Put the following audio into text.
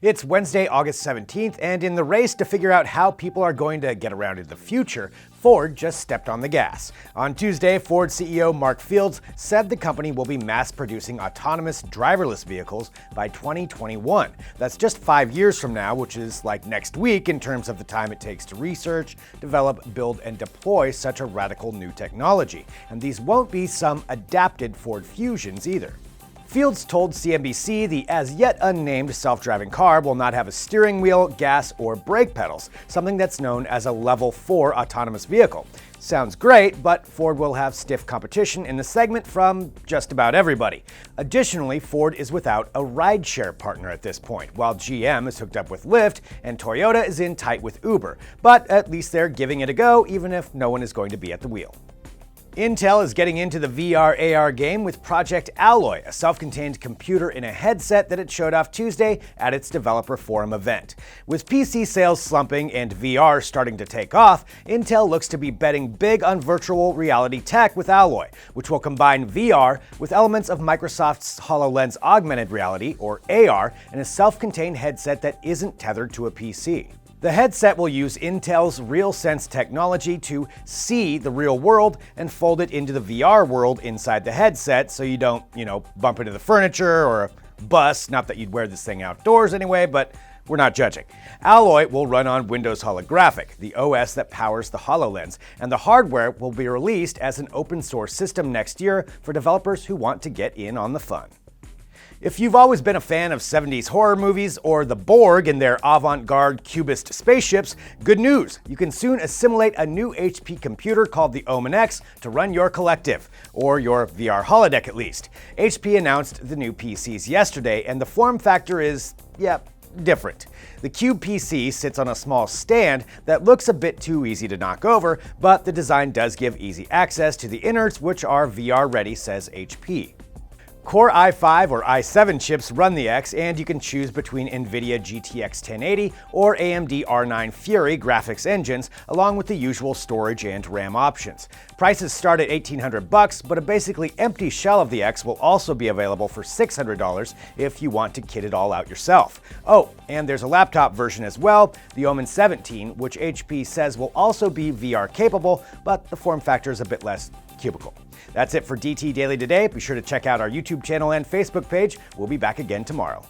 It's Wednesday, August 17th, and in the race to figure out how people are going to get around in the future, Ford just stepped on the gas. On Tuesday, Ford CEO Mark Fields said the company will be mass-producing autonomous driverless vehicles by 2021. That's just 5 years from now, which is like next week in terms of the time it takes to research, develop, build, and deploy such a radical new technology. And these won't be some adapted Ford Fusions either. Fields told CNBC the as-yet unnamed self-driving car will not have a steering wheel, gas, or brake pedals, something that's known as a Level 4 autonomous vehicle. Sounds great, but Ford will have stiff competition in the segment from just about everybody. Additionally, Ford is without a rideshare partner at this point, while GM is hooked up with Lyft and Toyota is in tight with Uber. But at least they're giving it a go, even if no one is going to be at the wheel. Intel is getting into the VR/AR game with Project Alloy, a self-contained computer in a headset that it showed off Tuesday at its developer forum event. With PC sales slumping and VR starting to take off, Intel looks to be betting big on virtual reality tech with Alloy, which will combine VR with elements of Microsoft's HoloLens augmented reality, or AR, in a self-contained headset that isn't tethered to a PC. The headset will use Intel's RealSense technology to see the real world and fold it into the VR world inside the headset so you don't, bump into the furniture or a bus. Not that you'd wear this thing outdoors anyway, but we're not judging. Alloy will run on Windows Holographic, the OS that powers the HoloLens, and the hardware will be released as an open source system next year for developers who want to get in on the fun. If you've always been a fan of 70s horror movies or the Borg and their avant-garde cubist spaceships, good news! You can soon assimilate a new HP computer called the Omen X to run your collective, or your VR holodeck at least. HP announced the new PCs yesterday, and the form factor is, different. The Cube PC sits on a small stand that looks a bit too easy to knock over, but the design does give easy access to the innards, which are VR ready, says HP. Core i5 or i7 chips run the X, and you can choose between NVIDIA GTX 1080 or AMD R9 Fury graphics engines, along with the usual storage and RAM options. Prices start at $1,800, but a basically empty shell of the X will also be available for $600 if you want to kit it all out yourself. Oh, and there's a laptop version as well, the Omen 17, which HP says will also be VR capable, but the form factor is a bit less cubicle. That's it for DT Daily today. Be sure to check out our YouTube channel and Facebook page. We'll be back again tomorrow.